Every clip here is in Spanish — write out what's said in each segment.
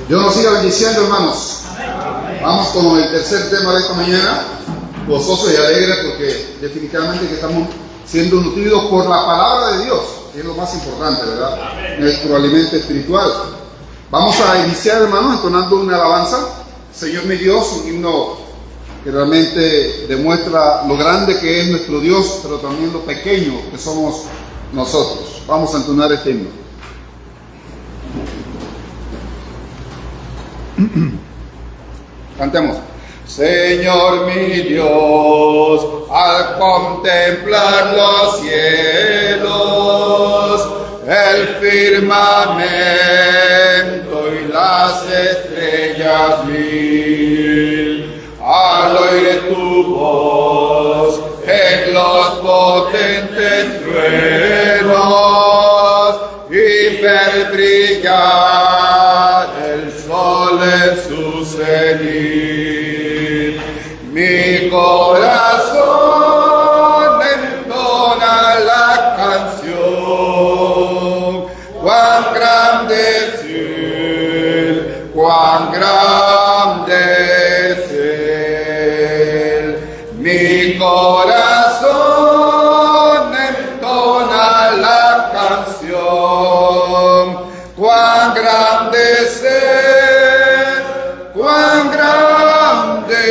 Dios nos siga bendiciendo, hermanos. Vamos con el tercer tema de esta mañana, gozoso y alegre, porque definitivamente que estamos siendo nutridos por la palabra de Dios, que es lo más importante, ¿verdad? Nuestro alimento espiritual. Vamos a iniciar, hermanos, entonando una alabanza. Señor mi Dios, un himno que realmente demuestra lo grande que es nuestro Dios, pero también lo pequeño que somos nosotros. Vamos a entonar este himno. Cantemos. Señor mi Dios, al contemplar los cielos, el firmamento y las estrellas mil, al oír tu voz en los potentes truenos y ver brillar el sol en su cenit, mi corazón entona la canción. Cuán grande es Él, cuán grande es Él. Mi corazón entona la canción. Cuán grande es Él, cuán grande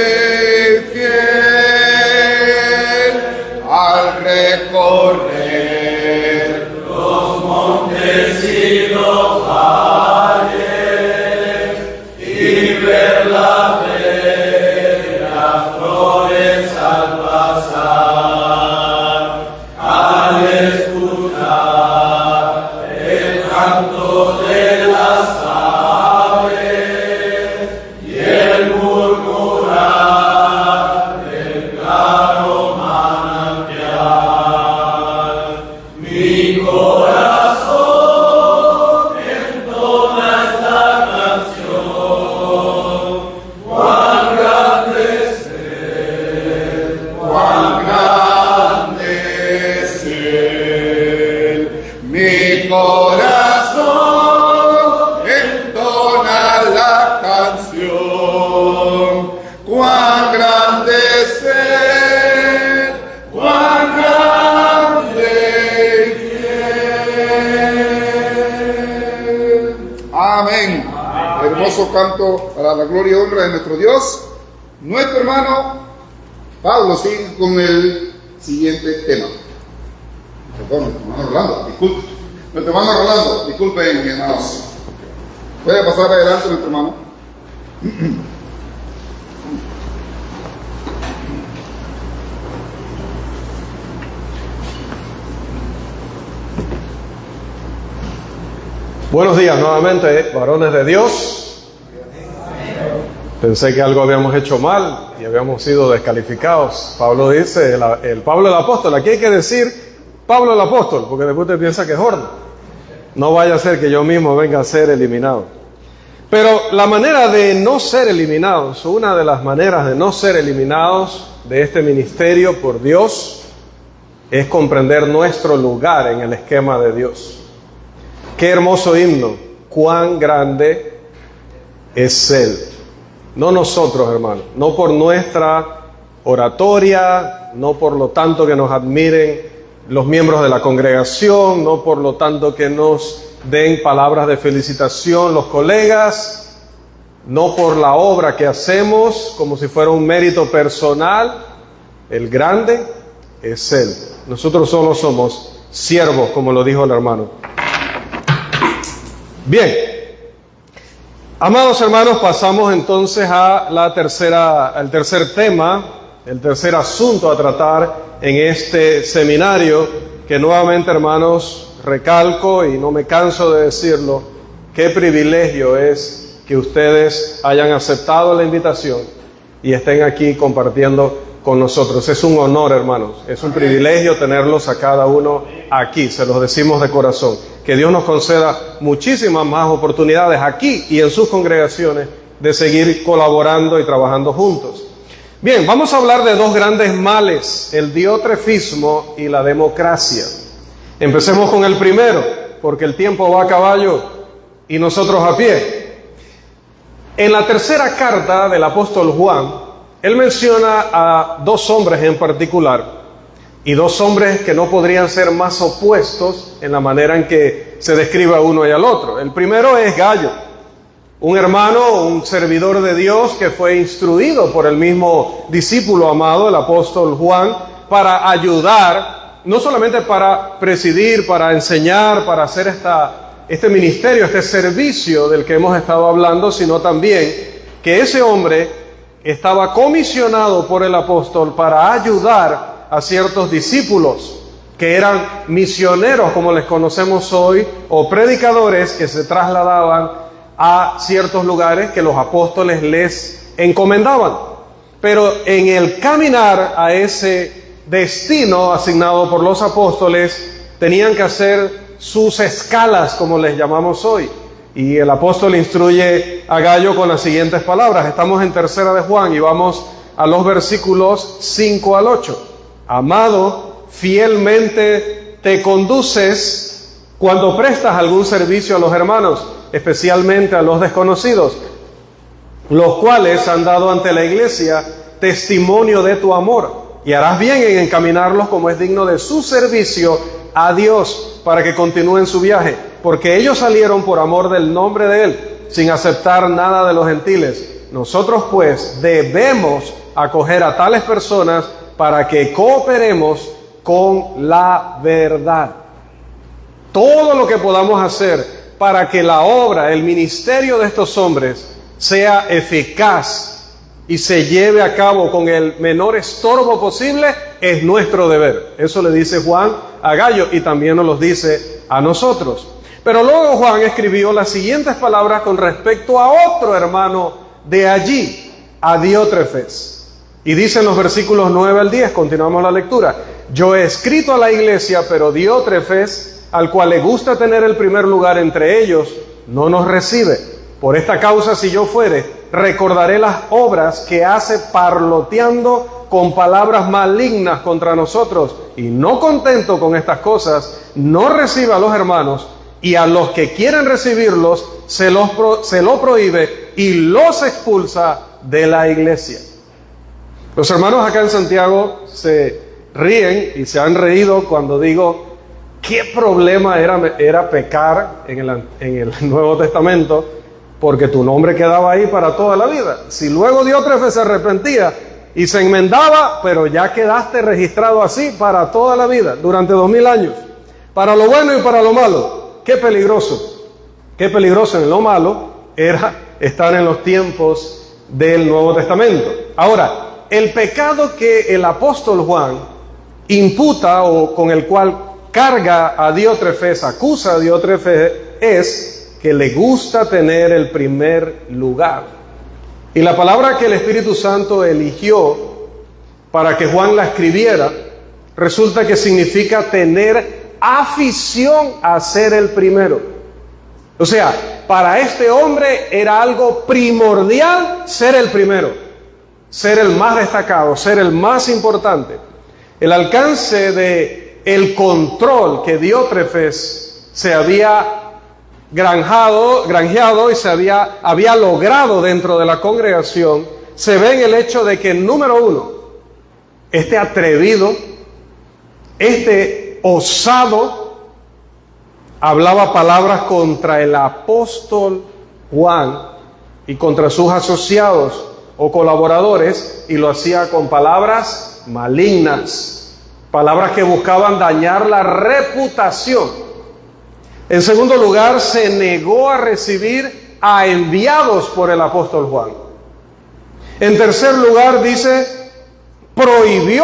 y fiel. Al recorrer los montes y los valles y ver las flores al pasar, al escuchar el canto de las aves y el murmurar del claro manantial, mi corazón entona esta canción. Cuán grande es Él, cuán grande es Él. Mi corazón entona la canción. Cuán grande es Él, cuán grande y fiel. Amén. Hermoso canto para la gloria y honra de nuestro Dios. Nuestro hermano Pablo sigue con el siguiente tema. Perdón, nuestro hermano Rolando, disculpe. Nuestro hermano Rolando, disculpen, mis hermanos. Puede pasar adelante, nuestro hermano. Buenos días nuevamente, varones de Dios. Pensé que algo habíamos hecho mal y habíamos sido descalificados. Pablo dice, el Pablo el apóstol. Aquí hay que decir Pablo el apóstol, porque después usted piensa que es Jordan. No vaya a ser que yo mismo venga a ser eliminado. Pero la manera de no ser eliminados, una de las maneras de no ser eliminados de este ministerio por Dios, es comprender nuestro lugar en el esquema de Dios. Qué hermoso himno, cuán grande es Él. No nosotros, hermanos, no por nuestra oratoria, no por lo tanto que nos admiren los miembros de la congregación, no por lo tanto que nos den palabras de felicitación los colegas, no por la obra que hacemos como si fuera un mérito personal. El grande es Él. Nosotros solo somos siervos, como lo dijo el hermano. Bien, amados hermanos, pasamos entonces al tercer tema, el tercer asunto a tratar en este seminario, que nuevamente, hermanos, recalco y no me canso de decirlo, qué privilegio es que ustedes hayan aceptado la invitación y estén aquí compartiendo con nosotros. Es un honor, hermanos, es un privilegio tenerlos a cada uno aquí, se los decimos de corazón. Que Dios nos conceda muchísimas más oportunidades aquí y en sus congregaciones de seguir colaborando y trabajando juntos. Bien, vamos a hablar de dos grandes males, el diotrefismo y la democracia. Empecemos con el primero, porque el tiempo va a caballo y nosotros a pie. En la tercera carta del apóstol Juan, él menciona a dos hombres en particular, y dos hombres que no podrían ser más opuestos en la manera en que se describe a uno y al otro. El primero es Gallo, un hermano, un servidor de Dios que fue instruido por el mismo discípulo amado, el apóstol Juan, para ayudar, no solamente para presidir, para enseñar, para hacer este ministerio, este servicio del que hemos estado hablando, sino también que ese hombre estaba comisionado por el apóstol para ayudar a ciertos discípulos que eran misioneros, como les conocemos hoy, o predicadores que se trasladaban a ciertos lugares que los apóstoles les encomendaban. Pero en el caminar a ese destino asignado por los apóstoles, tenían que hacer sus escalas, como les llamamos hoy. Y el apóstol instruye a Gallo con las siguientes palabras. Estamos en tercera de Juan y vamos a los versículos 5 al 8. Amado, fielmente te conduces cuando prestas algún servicio a los hermanos, especialmente a los desconocidos, los cuales han dado ante la iglesia testimonio de tu amor, y harás bien en encaminarlos como es digno de su servicio a Dios, para que continúen su viaje, porque ellos salieron por amor del nombre de Él, sin aceptar nada de los gentiles. Nosotros pues debemos acoger a tales personas para que cooperemos con la verdad. Todo lo que podamos hacer para que la obra, el ministerio de estos hombres sea eficaz y se lleve a cabo con el menor estorbo posible, es nuestro deber. Eso le dice Juan a Gallo y también nos lo dice a nosotros. Pero luego Juan escribió las siguientes palabras con respecto a otro hermano de allí, a Diótrefes. Y dice en los versículos 9 al 10, continuamos la lectura: yo he escrito a la iglesia, pero Diótrefes, al cual le gusta tener el primer lugar entre ellos, no nos recibe. Por esta causa, si yo fuere, recordaré las obras que hace parloteando con palabras malignas contra nosotros, y no contento con estas cosas, no recibe a los hermanos, y a los que quieren recibirlos se lo prohíbe y los expulsa de la iglesia. Los hermanos acá en Santiago se ríen y se han reído cuando digo qué problema era pecar en el Nuevo Testamento, porque tu nombre quedaba ahí para toda la vida. Si luego Diótrefes se arrepentía y se enmendaba, pero ya quedaste registrado así para toda la vida, durante 2000 años, para lo bueno y para lo malo. Qué peligroso en lo malo era estar en los tiempos del Nuevo Testamento. Ahora, el pecado que el apóstol Juan imputa o con el cual carga a Diótrefes, acusa a Diótrefes, es que le gusta tener el primer lugar. Y la palabra que el Espíritu Santo eligió para que Juan la escribiera, resulta que significa tener afición a ser el primero. O sea, para este hombre era algo primordial ser el primero, ser el más destacado, ser el más importante. El alcance de el control que Diótrefes se había granjeado y se había logrado dentro de la congregación, se ve en el hecho de que, número uno, este atrevido, este osado, hablaba palabras contra el apóstol Juan y contra sus asociados o colaboradores, y lo hacía con palabras malignas, palabras que buscaban dañar la reputación. En segundo lugar, se negó a recibir a enviados por el apóstol Juan. En tercer lugar, dice, prohibió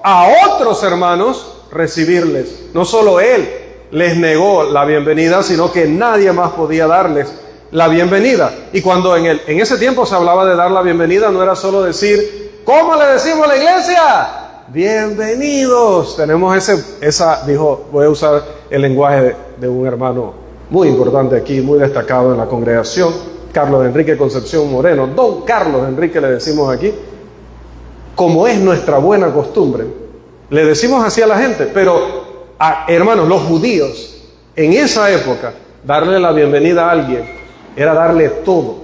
a otros hermanos recibirles. No solo él les negó la bienvenida, sino que nadie más podía darles la bienvenida. Y cuando en ese tiempo se hablaba de dar la bienvenida, no era solo decir, ¿cómo le decimos a la iglesia? Bienvenidos. Tenemos dijo, voy a usar el lenguaje de un hermano muy importante aquí, muy destacado en la congregación, Carlos Enrique Concepción Moreno, don Carlos Enrique le decimos aquí, como es nuestra buena costumbre, le decimos así a la gente, pero hermanos, los judíos, en esa época, darle la bienvenida a alguien era darle todo.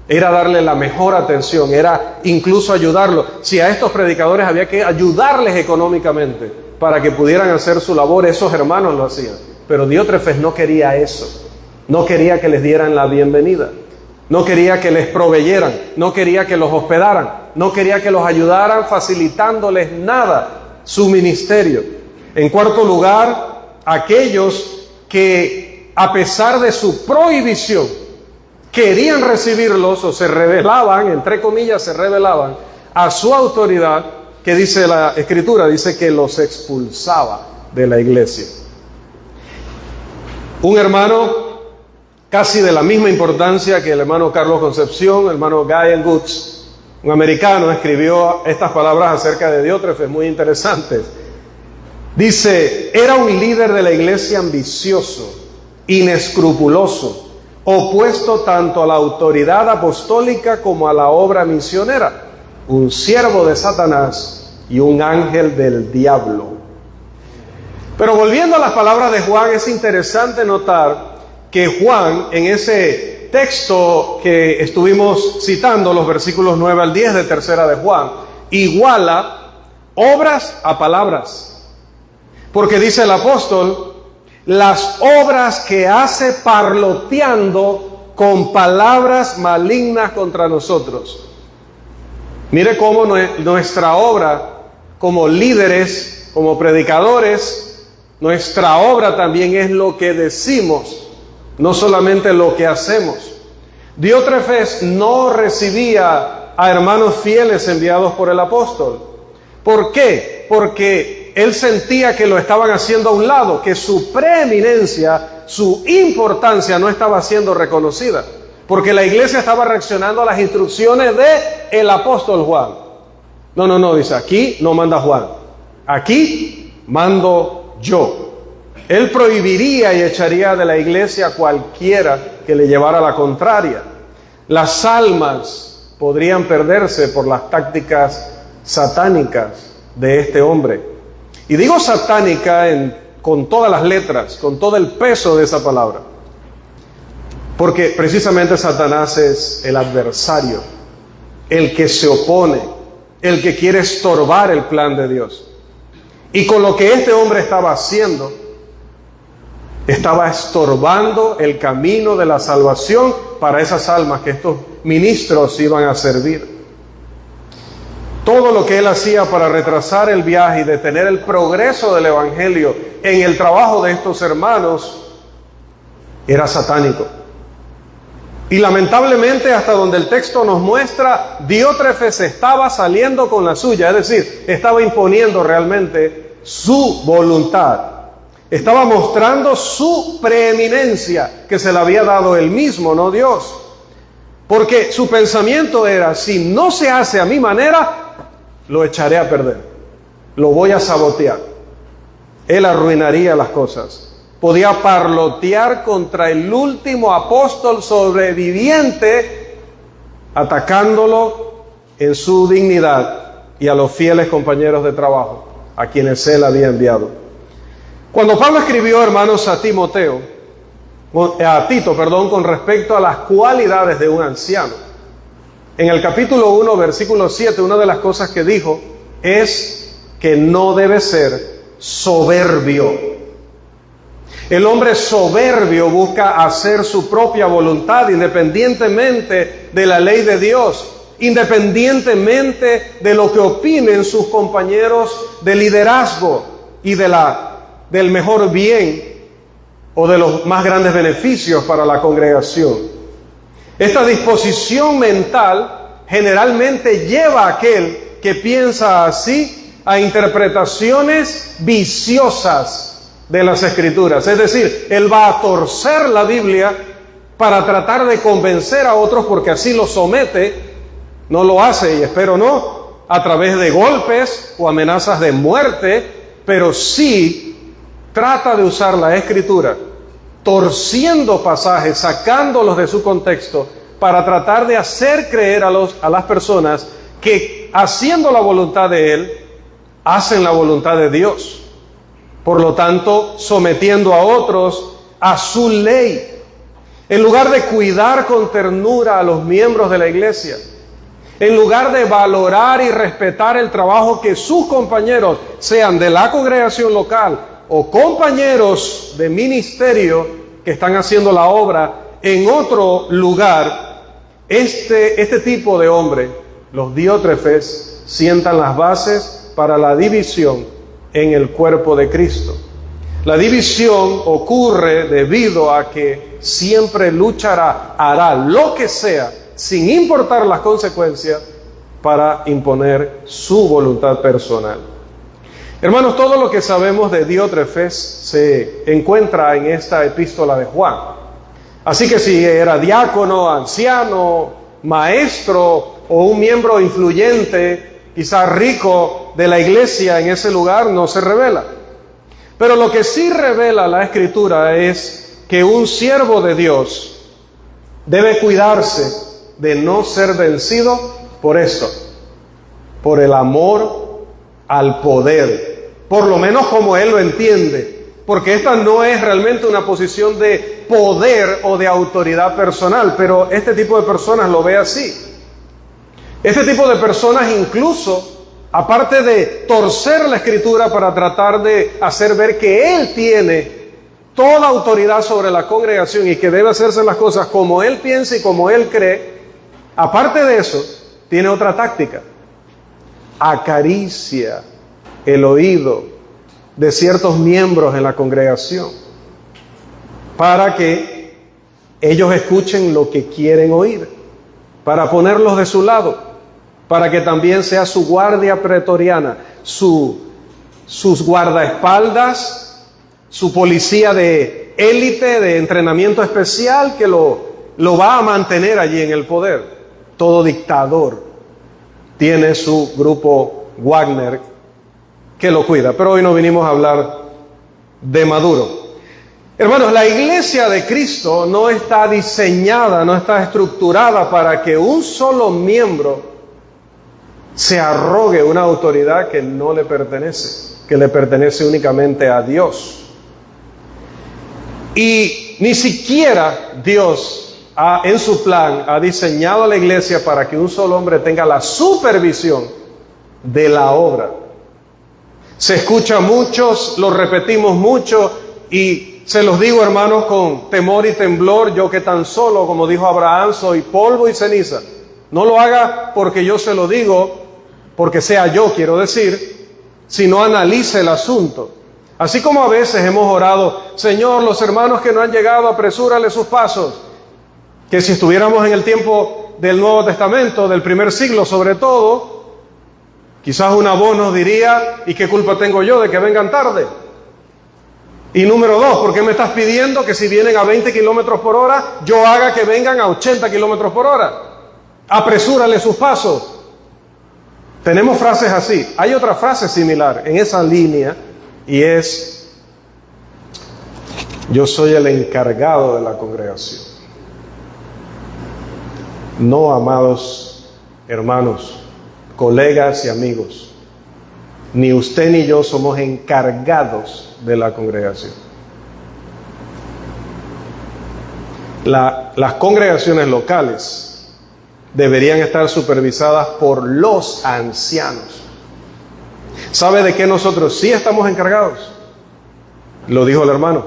era darle la mejor atención, era incluso ayudarlo. Si a estos predicadores había que ayudarles económicamente para que pudieran hacer su labor, esos hermanos lo hacían. Pero Diótrefes no quería eso, no quería que les dieran la bienvenida, no quería que les proveyeran, no quería que los hospedaran, no quería que los ayudaran facilitándoles nada, su ministerio. En cuarto lugar, aquellos que a pesar de su prohibición querían recibirlos o se rebelaban, entre comillas se rebelaban a su autoridad, que dice la Escritura, dice que los expulsaba de la iglesia. Un hermano casi de la misma importancia que el hermano Carlos Concepción, el hermano Guy Goods, un americano, escribió estas palabras acerca de Diótrefes muy interesantes. Dice: era un líder de la iglesia ambicioso, inescrupuloso, opuesto tanto a la autoridad apostólica como a la obra misionera, un siervo de Satanás y un ángel del diablo. Pero volviendo a las palabras de Juan, es interesante notar que Juan, en ese texto que estuvimos citando, los versículos 9 al 10 de tercera de Juan, iguala obras a palabras. Porque dice el apóstol: las obras que hace parloteando con palabras malignas contra nosotros. Mire cómo nuestra obra como líderes, como predicadores, nuestra obra también es lo que decimos, no solamente lo que hacemos. Diótrefes no recibía a hermanos fieles enviados por el apóstol. ¿Por qué? Porque él sentía que lo estaban haciendo a un lado, que su preeminencia, su importancia no estaba siendo reconocida, porque la iglesia estaba reaccionando a las instrucciones de el apóstol Juan. No, dice, aquí no manda Juan, aquí mando yo. Él prohibiría y echaría de la iglesia a cualquiera que le llevara la contraria. Las almas podrían perderse por las tácticas satánicas de este hombre. Y digo satánica con todas las letras, con todo el peso de esa palabra, porque precisamente Satanás es el adversario, el que se opone, el que quiere estorbar el plan de Dios. Y con lo que este hombre estaba haciendo, estaba estorbando el camino de la salvación para esas almas que estos ministros iban a servir. Todo lo que él hacía para retrasar el viaje y detener el progreso del evangelio en el trabajo de estos hermanos era satánico. Y lamentablemente, hasta donde el texto nos muestra, Diótrefes estaba saliendo con la suya, es decir, estaba imponiendo realmente su voluntad. Estaba mostrando su preeminencia que se le había dado él mismo, no Dios. Porque su pensamiento era: si no se hace a mi manera, lo echaré a perder, lo voy a sabotear. Él arruinaría las cosas. Podía parlotear contra el último apóstol sobreviviente, atacándolo en su dignidad y a los fieles compañeros de trabajo a quienes él había enviado. Cuando Pablo escribió, hermanos, a Tito, con respecto a las cualidades de un anciano, en el capítulo 1, versículo 7, una de las cosas que dijo es que no debe ser soberbio. El hombre soberbio busca hacer su propia voluntad independientemente de la ley de Dios, independientemente de lo que opinen sus compañeros de liderazgo y del mejor bien o de los más grandes beneficios para la congregación. Esta disposición mental generalmente lleva a aquel que piensa así a interpretaciones viciosas de las Escrituras. Es decir, él va a torcer la Biblia para tratar de convencer a otros, porque así lo somete. No lo hace, y espero no, a través de golpes o amenazas de muerte, pero sí trata de usar la Escritura, torciendo pasajes, sacándolos de su contexto, para tratar de hacer creer a las personas que, haciendo la voluntad de Él, hacen la voluntad de Dios. Por lo tanto, sometiendo a otros a su ley. en lugar de cuidar con ternura a los miembros de la iglesia, en lugar de valorar y respetar el trabajo que sus compañeros, sean de la congregación local o compañeros de ministerio que están haciendo la obra en otro lugar, este tipo de hombre, los diótrefes, sientan las bases para la división en el cuerpo de Cristo. La división ocurre debido a que siempre luchará, hará lo que sea, sin importar las consecuencias, para imponer su voluntad personal. Hermanos, todo lo que sabemos de Diótrefes se encuentra en esta epístola de Juan. Así que si era diácono, anciano, maestro o un miembro influyente, quizás rico de la iglesia en ese lugar, no se revela. Pero lo que sí revela la Escritura es que un siervo de Dios debe cuidarse de no ser vencido por esto, por el amor al poder, por lo menos como él lo entiende, porque esta no es realmente una posición de poder o de autoridad personal, pero este tipo de personas lo ve así. Este tipo de personas incluso, aparte de torcer la Escritura para tratar de hacer ver que él tiene toda autoridad sobre la congregación y que debe hacerse las cosas como él piensa y como él cree, aparte de eso, tiene otra táctica. Acaricia el oído de ciertos miembros en la congregación para que ellos escuchen lo que quieren oír, para ponerlos de su lado, para que también sea su guardia pretoriana, sus guardaespaldas, su policía de élite, de entrenamiento especial, que lo va a mantener allí en el poder. Todo dictador tiene su grupo Wagner que lo cuida. Pero hoy no vinimos a hablar de Maduro. Hermanos, la iglesia de Cristo no está diseñada, no está estructurada para que un solo miembro se arrogue una autoridad que no le pertenece, que le pertenece únicamente a Dios. Y ni siquiera Dios en su plan ha diseñado a la iglesia para que un solo hombre tenga la supervisión de la obra. Se escucha muchos, lo repetimos mucho y se los digo, hermanos, con temor y temblor, yo que tan solo, como dijo Abraham, soy polvo y ceniza. No lo haga porque yo se lo digo, porque sea yo, quiero decir, sino analice el asunto. Así como a veces hemos orado, Señor, los hermanos que no han llegado, apresúrale sus pasos. Que si estuviéramos en el tiempo del Nuevo Testamento, del primer siglo sobre todo, quizás una voz nos diría, ¿y qué culpa tengo yo de que vengan tarde? Y número 2, ¿por qué me estás pidiendo que si vienen a 20 kilómetros por hora, yo haga que vengan a 80 kilómetros por hora? Apresúrale sus pasos. Tenemos frases así. Hay otra frase similar en esa línea y es, yo soy el encargado de la congregación. No, amados hermanos, colegas y amigos, ni usted ni yo somos encargados de la congregación. Las congregaciones locales deberían estar supervisadas por los ancianos. ¿Sabe de qué nosotros sí estamos encargados? Lo dijo el hermano,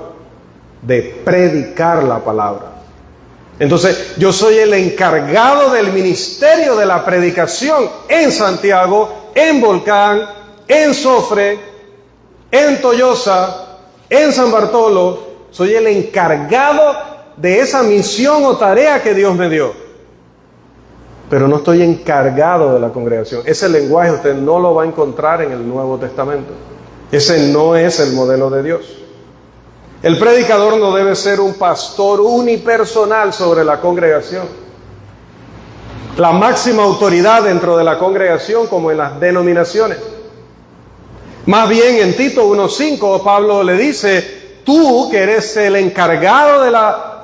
de predicar la palabra. Entonces, yo soy el encargado del ministerio de la predicación en Santiago, en Volcán, en Sofre, en Toyosa, en San Bartolo. Soy el encargado de esa misión o tarea que Dios me dio. Pero no estoy encargado de la congregación. Ese lenguaje usted no lo va a encontrar en el Nuevo Testamento. Ese no es el modelo de Dios. El predicador no debe ser un pastor unipersonal sobre la congregación. La máxima autoridad dentro de la congregación, como en las denominaciones. Más bien en Tito 1:5 Pablo le dice, tú que eres el encargado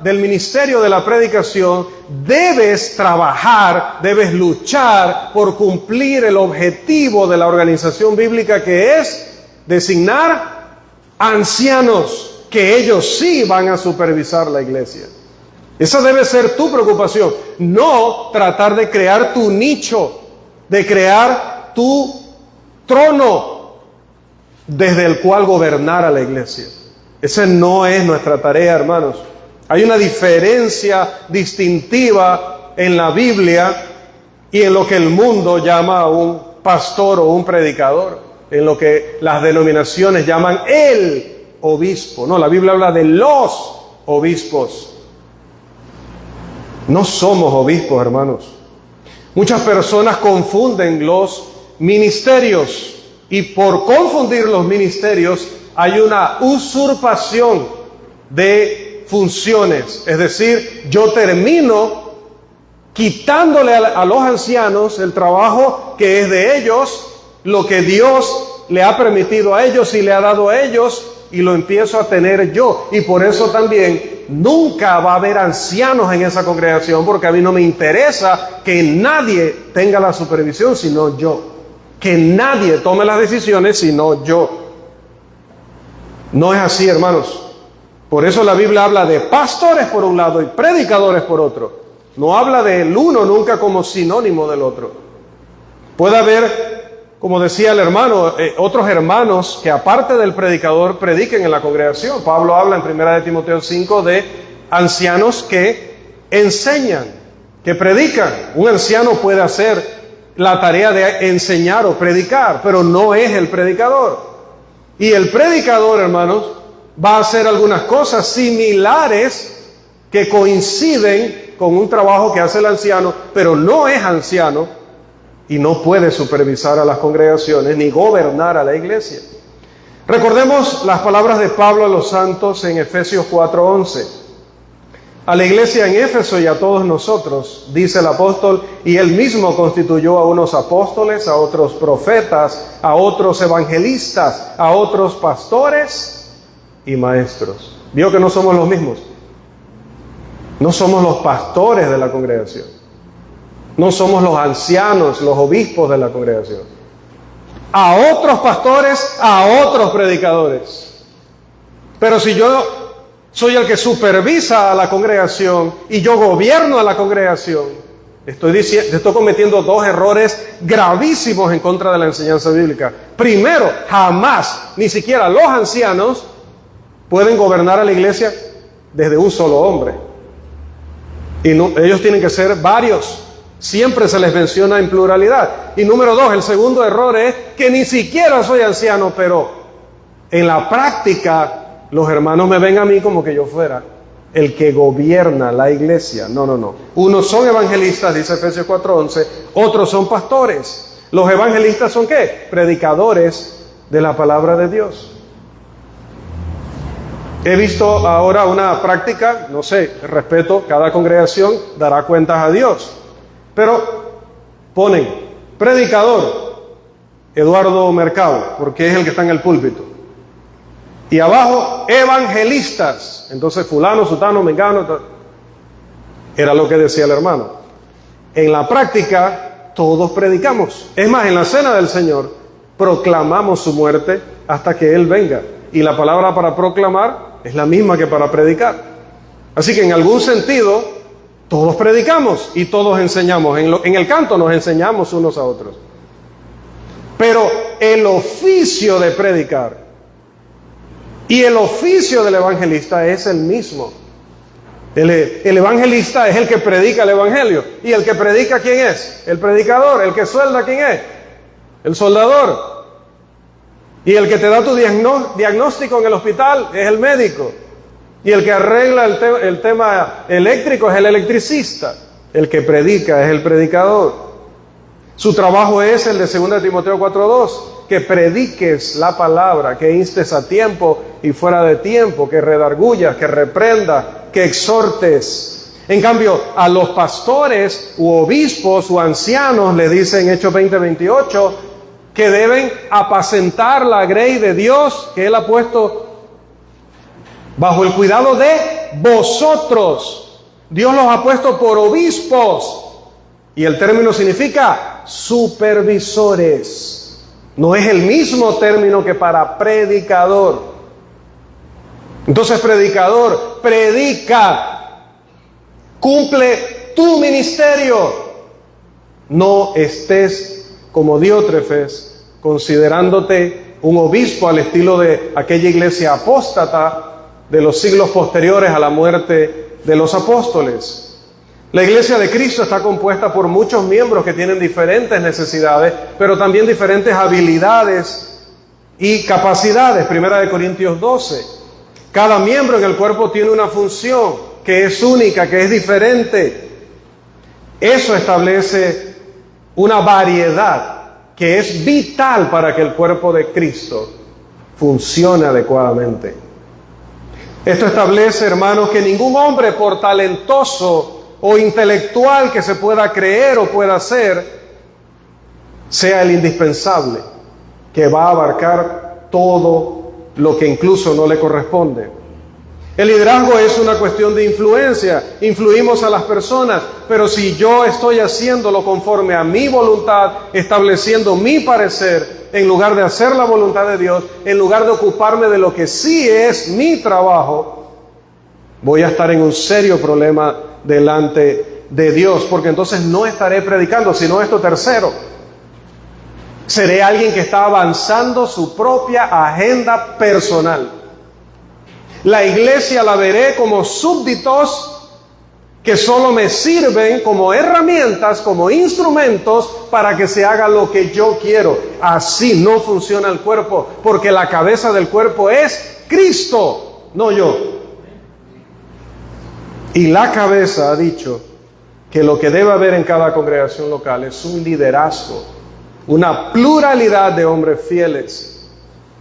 del ministerio de la predicación, debes trabajar, debes luchar por cumplir el objetivo de la organización bíblica, que es designar ancianos, que ellos sí van a supervisar la iglesia. Esa debe ser tu preocupación, no tratar de crear tu nicho, de crear tu trono desde el cual gobernar a la iglesia. Esa no es nuestra tarea, hermanos. Hay una diferencia distintiva en la Biblia y en lo que el mundo llama a un pastor o un predicador, en lo que las denominaciones llaman el obispo. No, la Biblia habla de los obispos. No somos obispos, hermanos. Muchas personas confunden los ministerios y por confundir los ministerios hay una usurpación de funciones. Es decir, yo termino quitándole a los ancianos el trabajo que es de ellos, lo que Dios le ha permitido a ellos y le ha dado a ellos, y lo empiezo a tener yo. Y por eso también nunca va a haber ancianos en esa congregación, porque a mí no me interesa que nadie tenga la supervisión sino yo, que nadie tome las decisiones sino yo. No es así, hermanos. Por eso la Biblia habla de pastores por un lado y predicadores por otro. No habla del uno nunca como sinónimo del otro. Puede haber, como decía el hermano, otros hermanos que aparte del predicador prediquen en la congregación. Pablo habla en 1 de Timoteo 5 de ancianos que enseñan, que predican. Un anciano puede hacer la tarea de enseñar o predicar, pero no es el predicador. Y el predicador, hermanos, va a hacer algunas cosas similares que coinciden con un trabajo que hace el anciano, pero no es anciano y no puede supervisar a las congregaciones ni gobernar a la iglesia. Recordemos las palabras de Pablo a los santos en Efesios 4:11. A la iglesia en Éfeso y a todos nosotros, dice el apóstol, y él mismo constituyó a unos apóstoles, a otros profetas, a otros evangelistas, a otros pastores y maestros. ¿Vio que no somos los mismos? No somos los pastores de la congregación. No somos los ancianos, los obispos de la congregación. A otros pastores, a otros predicadores. Pero si yo soy el que supervisa a la congregación y yo gobierno a la congregación, estoy cometiendo dos errores gravísimos en contra de la enseñanza bíblica. Primero, jamás, ni siquiera los ancianos pueden gobernar a la iglesia desde un solo hombre. Y no, ellos tienen que ser varios. Siempre se les menciona en pluralidad. Y número dos, el segundo error es que ni siquiera soy anciano, pero en la práctica los hermanos me ven a mí como que yo fuera el que gobierna la iglesia. No. Unos son evangelistas, dice Efesios 4:11, otros son pastores. Los evangelistas son ¿qué? Predicadores de la palabra de Dios. He visto ahora una práctica, no sé, respeto, cada congregación dará cuentas a Dios, pero ponen predicador Eduardo Mercado, porque es el que está en el púlpito. Y abajo, evangelistas. Entonces, fulano, sutano, mengano. Era lo que decía el hermano. En la práctica, todos predicamos. Es más, en la cena del Señor, proclamamos su muerte hasta que Él venga. Y la palabra para proclamar es la misma que para predicar. Así que en algún sentido, todos predicamos y todos enseñamos. En el canto nos enseñamos unos a otros. Pero el oficio de predicar y el oficio del evangelista es el mismo. El evangelista es el que predica el evangelio. ¿Y el que predica quién es? El predicador. ¿El que suelda quién es? El soldador. Y el que te da tu diagnóstico en el hospital es el médico. Y el que arregla el tema eléctrico es el electricista. El que predica es el predicador. Su trabajo es el de 2 Timoteo 4:2. Que prediques la palabra, que instes a tiempo y fuera de tiempo, que redargullas, que reprendas, que exhortes. En cambio, a los pastores u obispos u ancianos le dice en Hechos 20:28 que deben apacentar la grey de Dios que Él ha puesto bajo el cuidado de vosotros. Dios los ha puesto por obispos y el término significa supervisores. No es el mismo término que para predicador. Entonces, predicador, predica. cumple tu ministerio. No estés como Diótrefes, considerándote un obispo al estilo de aquella iglesia apóstata de los siglos posteriores a la muerte de los apóstoles. La iglesia de Cristo está compuesta por muchos miembros que tienen diferentes necesidades, pero también diferentes habilidades y capacidades. Primera de Corintios 12. Cada miembro en el cuerpo tiene una función que es única, que es diferente. Eso establece una variedad que es vital para que el cuerpo de Cristo funcione adecuadamente. Esto establece, hermanos, que ningún hombre, por talentoso o intelectual que se pueda creer o pueda ser, sea el indispensable, que va a abarcar todo lo que incluso no le corresponde. El liderazgo es una cuestión de influencia, influimos a las personas, pero si yo estoy haciéndolo conforme a mi voluntad, estableciendo mi parecer, en lugar de hacer la voluntad de Dios, en lugar de ocuparme de lo que sí es mi trabajo, voy a estar en un serio problema delante de Dios, porque entonces no estaré predicando, sino esto tercero. Seré alguien que está avanzando su propia agenda personal. La iglesia la veré como súbditos que solo me sirven como herramientas, como instrumentos para que se haga lo que yo quiero. Así no funciona el cuerpo, porque la cabeza del cuerpo es Cristo, no yo. Y la cabeza ha dicho que lo que debe haber en cada congregación local es un liderazgo, una pluralidad de hombres fieles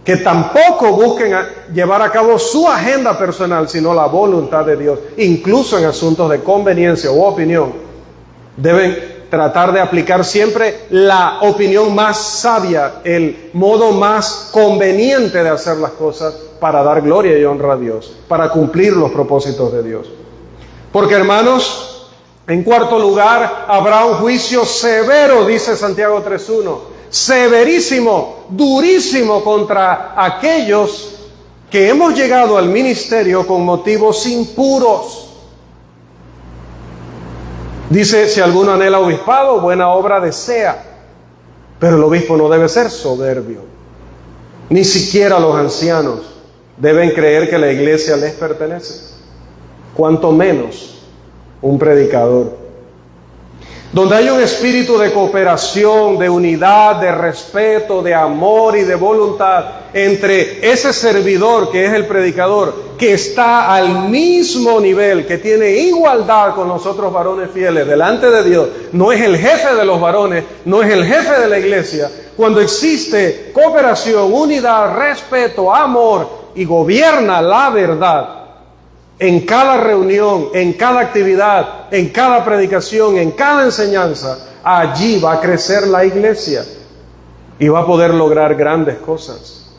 que tampoco busquen llevar a cabo su agenda personal, sino la voluntad de Dios. Incluso en asuntos de conveniencia u opinión, deben tratar de aplicar siempre la opinión más sabia, el modo más conveniente de hacer las cosas para dar gloria y honra a Dios, para cumplir los propósitos de Dios. Porque, hermanos, en cuarto lugar, habrá un juicio severo, dice Santiago 3:1, severísimo, durísimo contra aquellos que hemos llegado al ministerio con motivos impuros. Dice, si alguno anhela obispado, buena obra desea, pero el obispo no debe ser soberbio. Ni siquiera los ancianos deben creer que la iglesia les pertenece, cuanto menos un predicador. Donde hay un espíritu de cooperación, de unidad, de respeto, de amor y de voluntad entre ese servidor que es el predicador, que está al mismo nivel, que tiene igualdad con los otros varones fieles delante de Dios, no es el jefe de los varones, no es el jefe de la iglesia. Cuando existe cooperación, unidad, respeto, amor y gobierna la verdad, en cada reunión, en cada actividad, en cada predicación, en cada enseñanza, allí va a crecer la iglesia y va a poder lograr grandes cosas.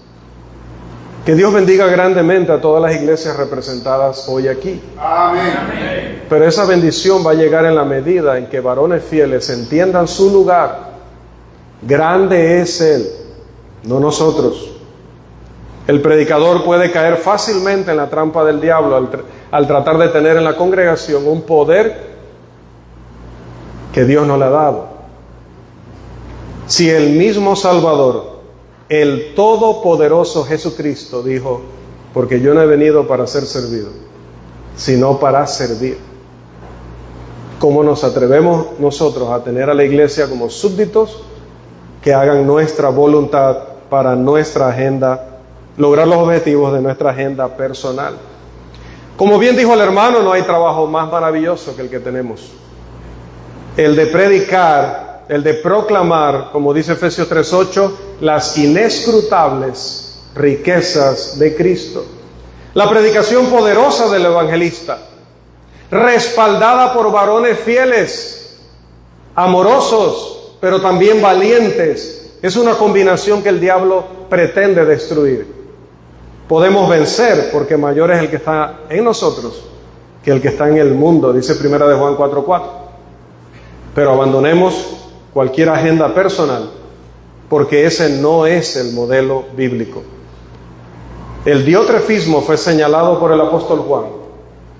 Que Dios bendiga grandemente a todas las iglesias representadas hoy aquí. Amén. Pero esa bendición va a llegar en la medida en que varones fieles entiendan su lugar. Grande es Él, no nosotros. El predicador puede caer fácilmente en la trampa del diablo al tratar de tener en la congregación un poder que Dios no le ha dado. Si el mismo Salvador, el todopoderoso Jesucristo, dijo, porque yo no he venido para ser servido, sino para servir. ¿Cómo nos atrevemos nosotros a tener a la iglesia como súbditos que hagan nuestra voluntad para nuestra agenda, lograr los objetivos de nuestra agenda personal? Como bien dijo el hermano, no hay trabajo más maravilloso que el que tenemos. El de predicar, el de proclamar, como dice Efesios 3:8, las inescrutables riquezas de Cristo. La predicación poderosa del evangelista, respaldada por varones fieles, amorosos, pero también valientes, es una combinación que el diablo pretende destruir. Podemos vencer porque mayor es el que está en nosotros que el que está en el mundo, dice 1 de Juan 4:4. Pero abandonemos cualquier agenda personal, porque ese no es el modelo bíblico. El diotrefismo fue señalado por el apóstol Juan,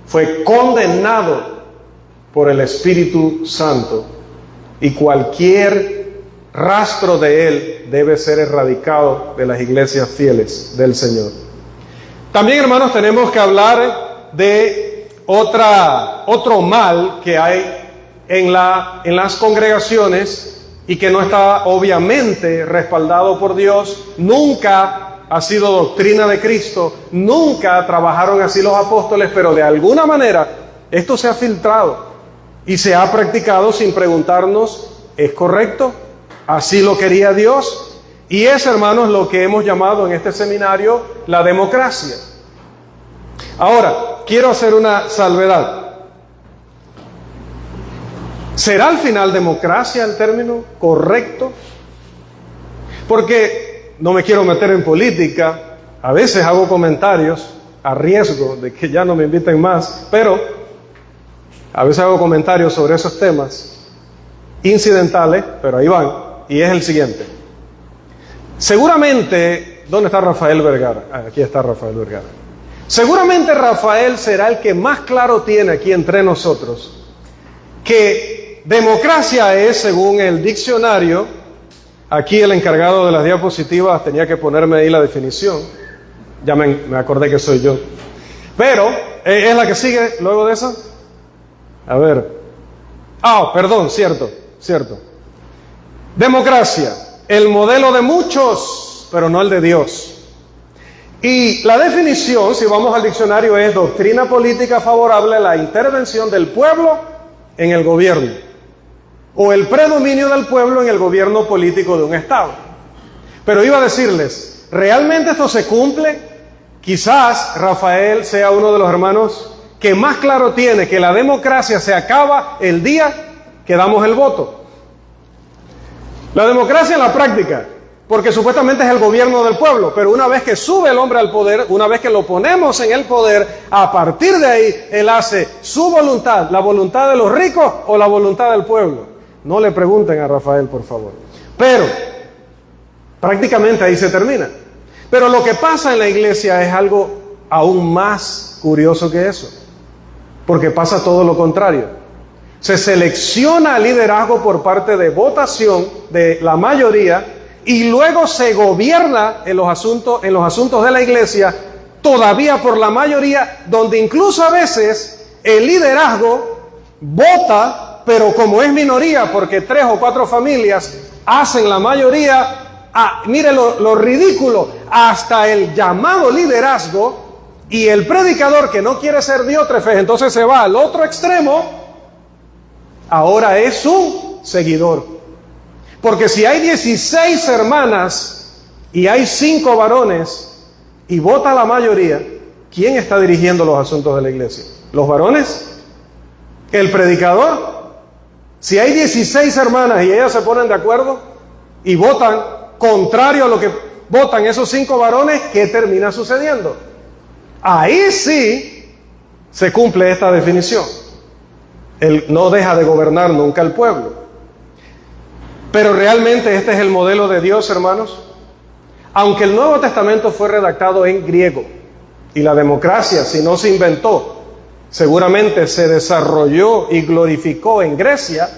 fue condenado por el Espíritu Santo, y cualquier rastro de él debe ser erradicado de las iglesias fieles del Señor. También, hermanos, tenemos que hablar de otro mal que hay en las congregaciones y que no está obviamente respaldado por Dios. Nunca ha sido doctrina de Cristo, nunca trabajaron así los apóstoles, pero de alguna manera esto se ha filtrado y se ha practicado sin preguntarnos, ¿es correcto? ¿Así lo quería Dios? Y es, hermanos, lo que hemos llamado en este seminario la democracia. Ahora, quiero hacer una salvedad. ¿Será al final democracia el término correcto? Porque no me quiero meter en política, a veces hago comentarios a riesgo de que ya no me inviten más, pero a veces hago comentarios sobre esos temas incidentales, pero ahí van, y es el siguiente. Seguramente, ¿dónde está Rafael Vergara? Aquí está Rafael Vergara. Seguramente Rafael será el que más claro tiene aquí entre nosotros que democracia es, según el diccionario, aquí el encargado de las diapositivas tenía que ponerme ahí la definición, ya me acordé que soy yo, pero ¿es la que sigue luego de esa? A ver, perdón, cierto. Democracia, el modelo de muchos, pero no el de Dios. Y la definición, si vamos al diccionario, es doctrina política favorable a la intervención del pueblo en el gobierno, o el predominio del pueblo en el gobierno político de un estado. Pero iba a decirles, ¿realmente esto se cumple? Quizás Rafael sea uno de los hermanos que más claro tiene que la democracia se acaba el día que damos el voto. La democracia en la práctica, porque supuestamente es el gobierno del pueblo, pero una vez que sube el hombre al poder, una vez que lo ponemos en el poder, a partir de ahí él hace su voluntad, la voluntad de los ricos o la voluntad del pueblo. No le pregunten a Rafael, por favor. Pero prácticamente ahí se termina. Pero lo que pasa en la iglesia es algo aún más curioso que eso, porque pasa todo lo contrario. Se selecciona liderazgo por parte de votación de la mayoría y luego se gobierna en los asuntos de la iglesia todavía por la mayoría, donde incluso a veces el liderazgo vota, pero como es minoría, porque 3 o 4 familias hacen la mayoría, mire lo ridículo, hasta el llamado liderazgo, y el predicador que no quiere ser diótrefes, entonces se va al otro extremo, ahora es su seguidor. Porque si hay 16 hermanas y hay 5 varones y vota la mayoría, ¿quién está dirigiendo los asuntos de la iglesia? ¿Los varones? ¿El predicador? Si hay 16 hermanas y ellas se ponen de acuerdo y votan contrario a lo que votan esos 5 varones, ¿qué termina sucediendo? Ahí sí se cumple esta definición. Él no deja de gobernar nunca el pueblo. Pero realmente este es el modelo de Dios, hermanos. Aunque el Nuevo Testamento fue redactado en griego y la democracia, si no se inventó, seguramente se desarrolló y glorificó en Grecia,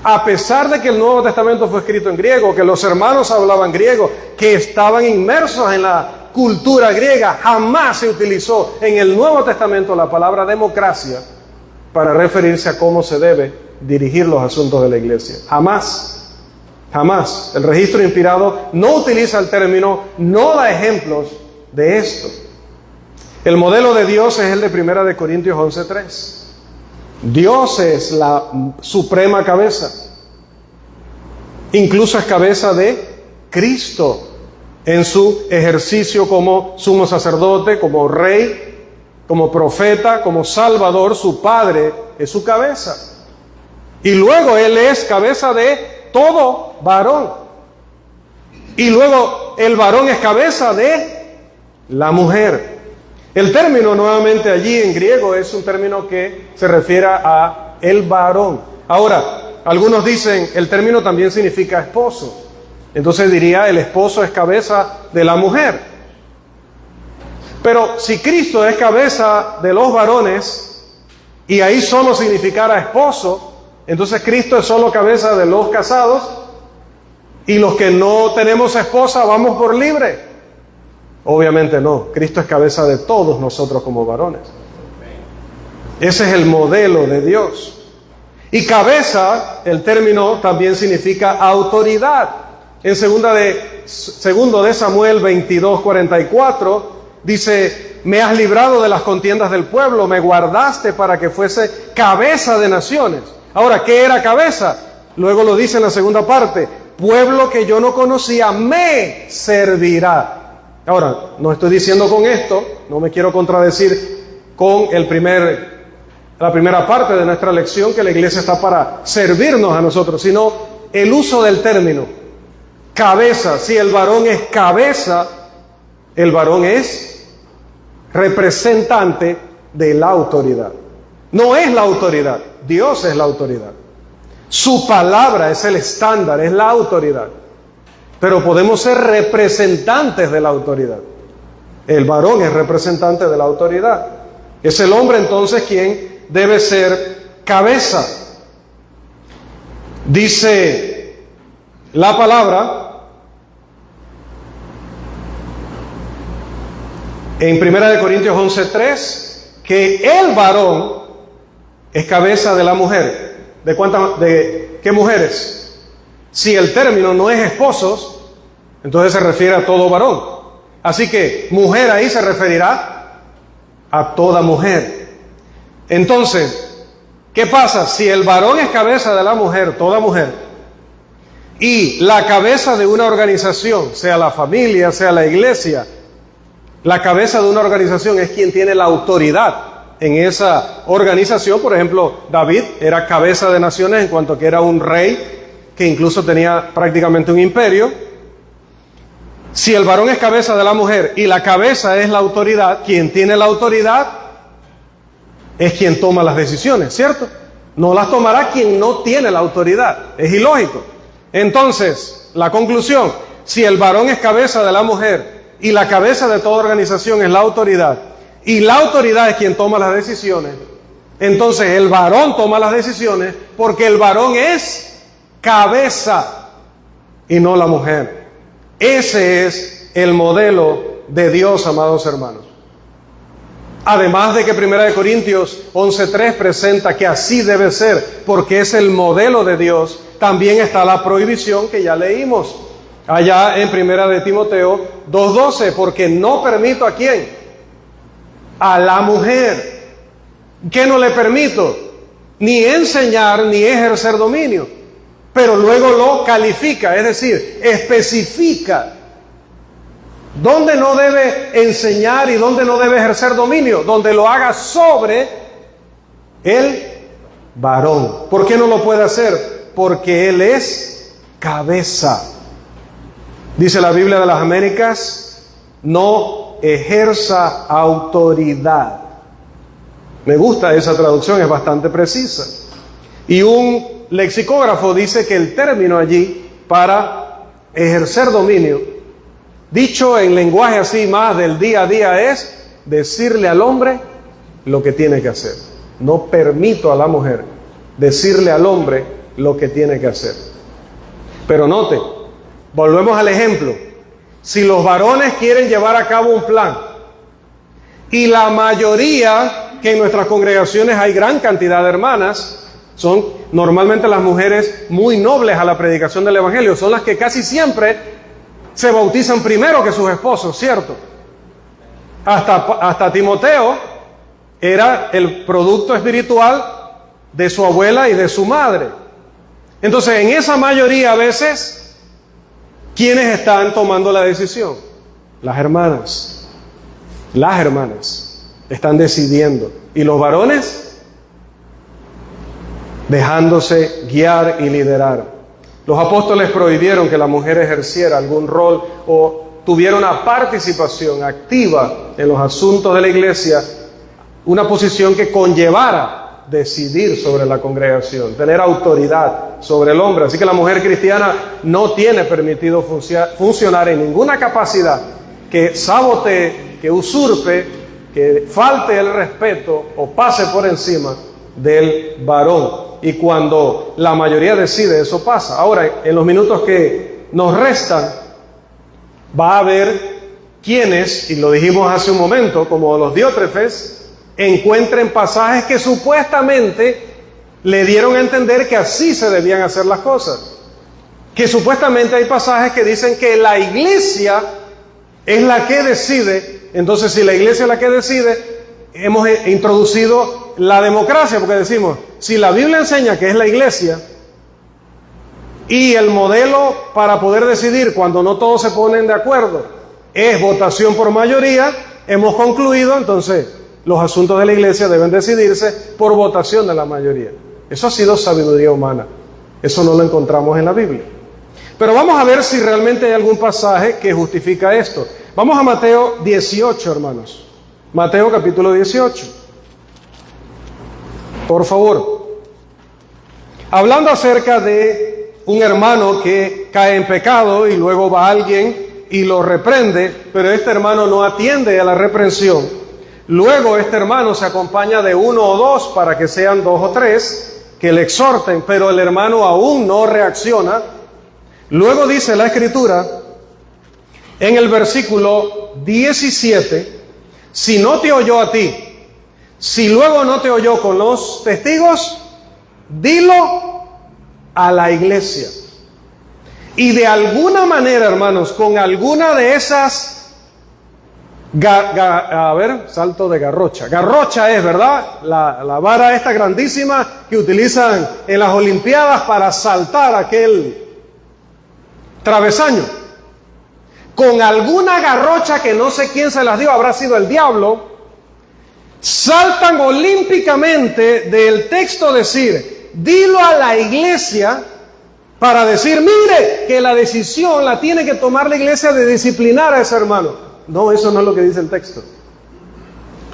a pesar de que el Nuevo Testamento fue escrito en griego, que los hermanos hablaban griego, que estaban inmersos en la cultura griega, jamás se utilizó en el Nuevo Testamento la palabra democracia para referirse a cómo se debe dirigir los asuntos de la iglesia. Jamás. El registro inspirado no utiliza el término, no da ejemplos de esto. El modelo de Dios es el de 1 Corintios 11:3. Dios es la suprema cabeza. Incluso es cabeza de Cristo en su ejercicio como sumo sacerdote, como rey, como profeta, como salvador. Su Padre es su cabeza. Y luego Él es cabeza de todo varón. Y luego el varón es cabeza de la mujer. El término nuevamente allí en griego es un término que se refiere a el varón. Ahora, algunos dicen el término también significa esposo. Entonces diría el esposo es cabeza de la mujer. Pero si Cristo es cabeza de los varones, y ahí solo significara esposo, entonces Cristo es solo cabeza de los casados, y los que no tenemos esposa vamos por libre. Obviamente no, Cristo es cabeza de todos nosotros como varones. Ese es el modelo de Dios. Y cabeza, el término también significa autoridad. En segundo de Samuel 22:44 dice: me has librado de las contiendas del pueblo, me guardaste para que fuese cabeza de naciones. Ahora, ¿qué era cabeza? Luego lo dice en la segunda parte: pueblo que yo no conocía me servirá. Ahora, no estoy diciendo con esto, no me quiero contradecir con la primera parte de nuestra lección, que la iglesia está para servirnos a nosotros, sino el uso del término cabeza. Si el varón es cabeza, el varón es representante de la autoridad. No es la autoridad, Dios es la autoridad. Su palabra es el estándar, es la autoridad. Pero podemos ser representantes de la autoridad. El varón es representante de la autoridad. Es el hombre entonces quien debe ser cabeza. Dice la palabra en 1 Corintios 11:3 que el varón es cabeza de la mujer. ¿De qué mujeres? Si el término no es esposos, entonces se refiere a todo varón. Así que mujer ahí se referirá a toda mujer. Entonces, ¿qué pasa? Si el varón es cabeza de la mujer, toda mujer, y la cabeza de una organización, sea la familia, sea la iglesia, la cabeza de una organización es quien tiene la autoridad en esa organización. Por ejemplo, David era cabeza de naciones en cuanto que era un rey que incluso tenía prácticamente un imperio. Si el varón es cabeza de la mujer y la cabeza es la autoridad, quien tiene la autoridad es quien toma las decisiones, ¿cierto? No las tomará quien no tiene la autoridad. Es ilógico. Entonces, la conclusión: si el varón es cabeza de la mujer y la cabeza de toda organización es la autoridad, y la autoridad es quien toma las decisiones, entonces el varón toma las decisiones porque el varón es cabeza y no la mujer. Ese es el modelo de Dios, amados hermanos. Además de que 1 Corintios 11:3 presenta que así debe ser, porque es el modelo de Dios, también está la prohibición que ya leímos allá en 1 de Timoteo 2:12, porque no permito ¿a quién? A la mujer. ¿Qué no le permito? Ni enseñar ni ejercer dominio. Pero luego lo califica, es decir, especifica dónde no debe enseñar y dónde no debe ejercer dominio, donde lo haga sobre el varón. ¿Por qué no lo puede hacer? Porque él es cabeza. Dice la Biblia de las Américas: no ejerza autoridad. Me gusta esa traducción, es bastante precisa. Y un lexicógrafo dice que el término allí para ejercer dominio, dicho en lenguaje así más del día a día, es decirle al hombre lo que tiene que hacer. No permito a la mujer decirle al hombre lo que tiene que hacer. Pero note, volvemos al ejemplo. Si los varones quieren llevar a cabo un plan, y la mayoría, que en nuestras congregaciones hay gran cantidad de hermanas, son normalmente las mujeres muy nobles a la predicación del evangelio, son las que casi siempre se bautizan primero que sus esposos, ¿cierto? Hasta Timoteo era el producto espiritual de su abuela y de su madre. Entonces, en esa mayoría a veces, ¿quiénes están tomando la decisión? Las hermanas. Las hermanas están decidiendo. ¿Y los varones? Dejándose guiar y liderar. Los apóstoles prohibieron que la mujer ejerciera algún rol o tuviera una participación activa en los asuntos de la iglesia, una posición que conllevara decidir sobre la congregación, tener autoridad sobre el hombre. Así que la mujer cristiana no tiene permitido funcionar en ninguna capacidad que sabotee, que usurpe, que falte el respeto o pase por encima del varón. Y cuando la mayoría decide, eso pasa. Ahora, en los minutos que nos restan, va a haber quienes, y lo dijimos hace un momento, como los diótrefes, encuentren pasajes que supuestamente le dieron a entender que así se debían hacer las cosas. Que supuestamente hay pasajes que dicen que la iglesia es la que decide. Entonces, si la iglesia es la que decide, hemos introducido la democracia, porque decimos, si la Biblia enseña que es la iglesia, y el modelo para poder decidir cuando no todos se ponen de acuerdo es votación por mayoría, hemos concluido, entonces, los asuntos de la iglesia deben decidirse por votación de la mayoría. Eso ha sido sabiduría humana. Eso no lo encontramos en la Biblia. Pero vamos a ver si realmente hay algún pasaje que justifica esto. Vamos a Mateo 18, hermanos. Mateo capítulo 18. Por favor. Hablando acerca de un hermano que cae en pecado y luego va alguien y lo reprende, pero este hermano no atiende a la reprensión. Luego este hermano se acompaña de uno o dos para que sean 2 o 3 que le exhorten, pero el hermano aún no reacciona. Luego dice la Escritura en el versículo 17, si no te oyó a ti, si luego no te oyó con los testigos, dilo a la iglesia. Y de alguna manera, hermanos, con alguna de esas, salto de garrocha. Garrocha es, ¿verdad? La vara esta grandísima que utilizan en las Olimpiadas para saltar aquel travesaño. Con alguna garrocha que no sé quién se las dio, habrá sido el diablo, saltan olímpicamente del texto decir, dilo a la iglesia, para decir, mire, que la decisión la tiene que tomar la iglesia de disciplinar a ese hermano. No, eso no es lo que dice el texto.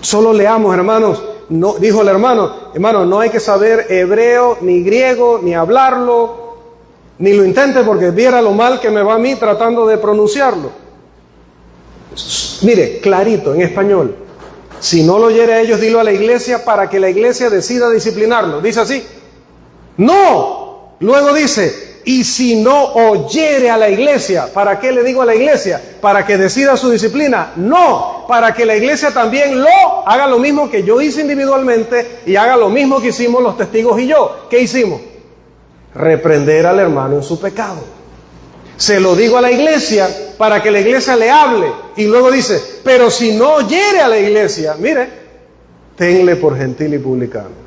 Solo leamos, hermanos. No, dijo el hermano, no hay que saber hebreo, ni griego, ni hablarlo, ni lo intente porque viera lo mal que me va a mí tratando de pronunciarlo. Mire, clarito, en español. Si no lo oyere a ellos, dilo a la iglesia para que la iglesia decida disciplinarlo. Dice así. No. Luego dice, y si no oyere a la iglesia, ¿para qué le digo a la iglesia? ¿Para que decida su disciplina? No, para que la iglesia también haga lo mismo que yo hice individualmente y haga lo mismo que hicimos los testigos y yo. ¿Qué hicimos? Reprender al hermano en su pecado. Se lo digo a la iglesia para que la iglesia le hable. Y luego dice, pero si no oyere a la iglesia, mire, tenle por gentil y publicano.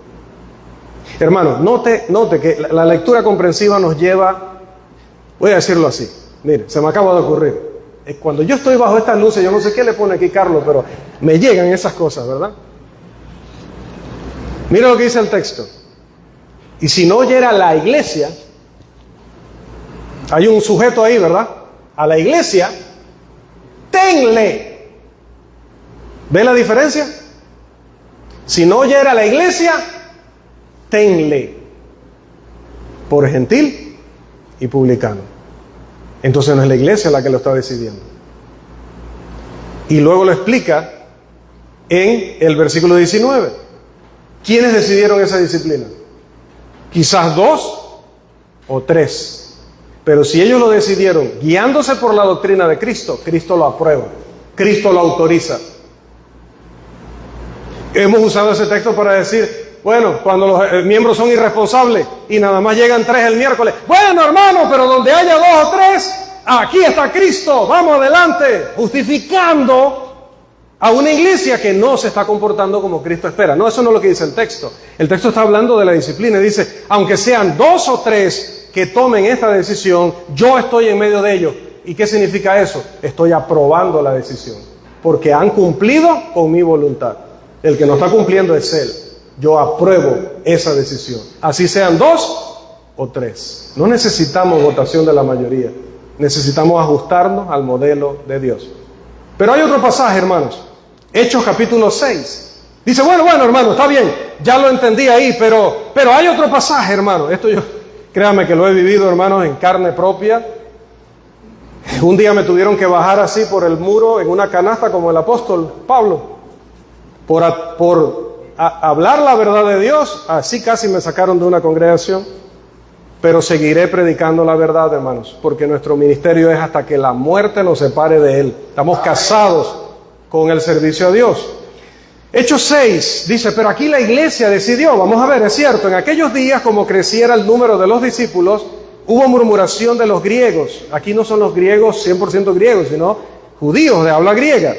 Hermanos, note que la lectura comprensiva nos lleva, voy a decirlo así, mire, se me acaba de ocurrir. Cuando yo estoy bajo estas luces, yo no sé qué le pone aquí Carlos, pero me llegan esas cosas, ¿verdad? Mira lo que dice el texto. Y si no oyera a la iglesia, hay un sujeto ahí, ¿verdad? A la iglesia, tenle. ¿Ve la diferencia? Si no oyera a la iglesia, tenle por gentil y publicano. Entonces no es la iglesia la que lo está decidiendo. Y luego lo explica en el versículo 19. ¿Quiénes decidieron esa disciplina? Quizás 2 o 3. Pero si ellos lo decidieron guiándose por la doctrina de Cristo, Cristo lo aprueba. Cristo lo autoriza. Hemos usado ese texto para decir, bueno, cuando los miembros son irresponsables y nada más llegan 3 el miércoles. Bueno, hermano, pero donde haya 2 o 3, aquí está Cristo. Vamos adelante, justificando a una iglesia que no se está comportando como Cristo espera. No, eso no es lo que dice el texto. El texto está hablando de la disciplina. Dice, aunque sean 2 o 3 que tomen esta decisión, yo estoy en medio de ellos. ¿Y qué significa eso? Estoy aprobando la decisión, porque han cumplido con mi voluntad. El que no está cumpliendo es Él. Yo apruebo esa decisión. Así sean 2 o 3. No necesitamos votación de la mayoría. Necesitamos ajustarnos al modelo de Dios. Pero hay otro pasaje, hermanos. Hechos capítulo 6. Dice, bueno, hermano, está bien. Ya lo entendí ahí, pero hay otro pasaje, hermano. Esto yo, créame que lo he vivido, hermanos, en carne propia. Un día me tuvieron que bajar así por el muro en una canasta como el apóstol Pablo. Por hablar la verdad de Dios, así casi me sacaron de una congregación, pero seguiré predicando la verdad, hermanos, porque nuestro ministerio es hasta que la muerte nos separe de Él. Estamos casados con el servicio a Dios. Hechos 6 dice, pero aquí la iglesia decidió, vamos a ver, es cierto, en aquellos días como creciera el número de los discípulos, hubo murmuración de los griegos. Aquí no son los griegos 100% griegos, sino judíos de habla griega,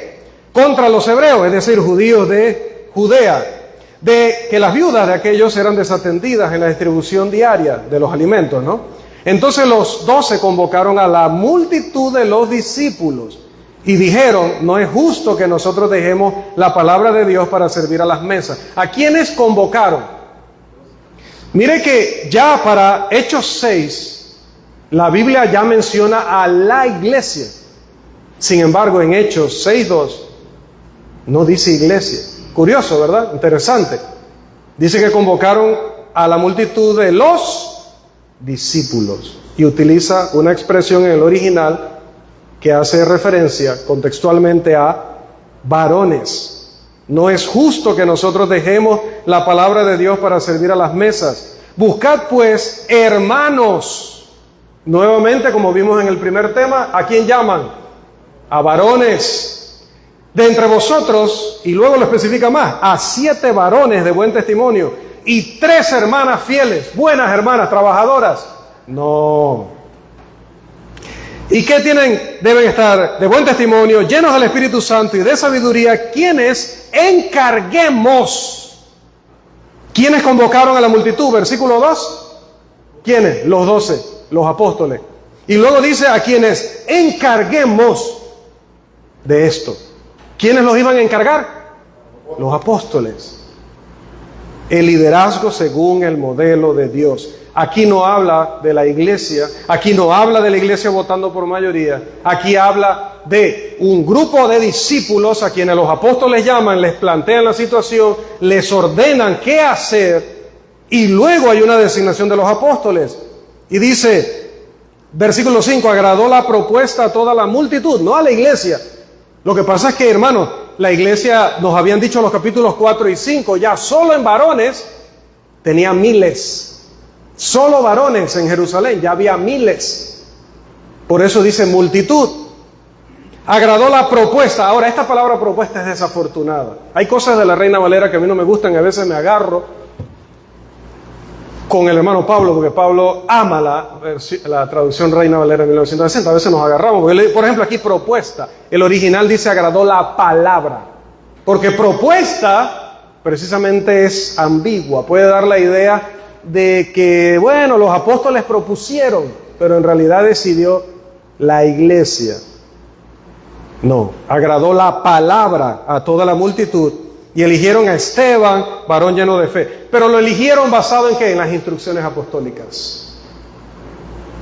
contra los hebreos, es decir, judíos de Judea, de que las viudas de aquellos eran desatendidas en la distribución diaria de los alimentos, ¿no? Entonces los 12 convocaron a la multitud de los discípulos y dijeron, no es justo que nosotros dejemos la palabra de Dios para servir a las mesas. ¿A quiénes convocaron? Mire que ya para Hechos 6, la Biblia ya menciona a la iglesia. Sin embargo, en Hechos 6:2 no dice iglesia. Curioso, ¿verdad? Interesante. Dice que convocaron a la multitud de los discípulos y utiliza una expresión en el original que hace referencia contextualmente a varones. No es justo que nosotros dejemos la palabra de Dios para servir a las mesas. Buscad pues, hermanos. Nuevamente, como vimos en el primer tema, ¿a quién llaman? A varones. De entre vosotros, y luego lo especifica más, a 7 varones de buen testimonio y 3 hermanas fieles, buenas hermanas, trabajadoras. No. ¿Y qué tienen? Deben estar de buen testimonio, llenos del Espíritu Santo y de sabiduría, quienes encarguemos. ¿Quiénes convocaron a la multitud? Versículo 2. ¿Quiénes? Los 12, los apóstoles. Y luego dice a quienes encarguemos de esto. ¿Quiénes los iban a encargar? Los apóstoles. El liderazgo según el modelo de Dios. Aquí no habla de la iglesia, aquí no habla de la iglesia votando por mayoría, aquí habla de un grupo de discípulos a quienes los apóstoles llaman, les plantean la situación, les ordenan qué hacer y luego hay una designación de los apóstoles. Y dice, versículo 5, agradó la propuesta a toda la multitud, no a la iglesia. Lo que pasa es que, hermanos, la iglesia, nos habían dicho en los capítulos 4 y 5, ya solo en varones tenía miles. Solo varones en Jerusalén, ya había miles. Por eso dice multitud. Agradó la propuesta. Ahora, esta palabra propuesta es desafortunada. Hay cosas de la Reina Valera que a mí no me gustan y a veces me agarro con el hermano Pablo, porque Pablo ama la traducción Reina Valera de 1960. A veces nos agarramos. Porque, por ejemplo, aquí propuesta. El original dice agradó la palabra. Porque propuesta precisamente es ambigua. Puede dar la idea de que, bueno, los apóstoles propusieron, pero en realidad decidió la iglesia. No, agradó la palabra a toda la multitud y eligieron a Esteban, varón lleno de fe. Pero lo eligieron basado en ¿qué? En las instrucciones apostólicas.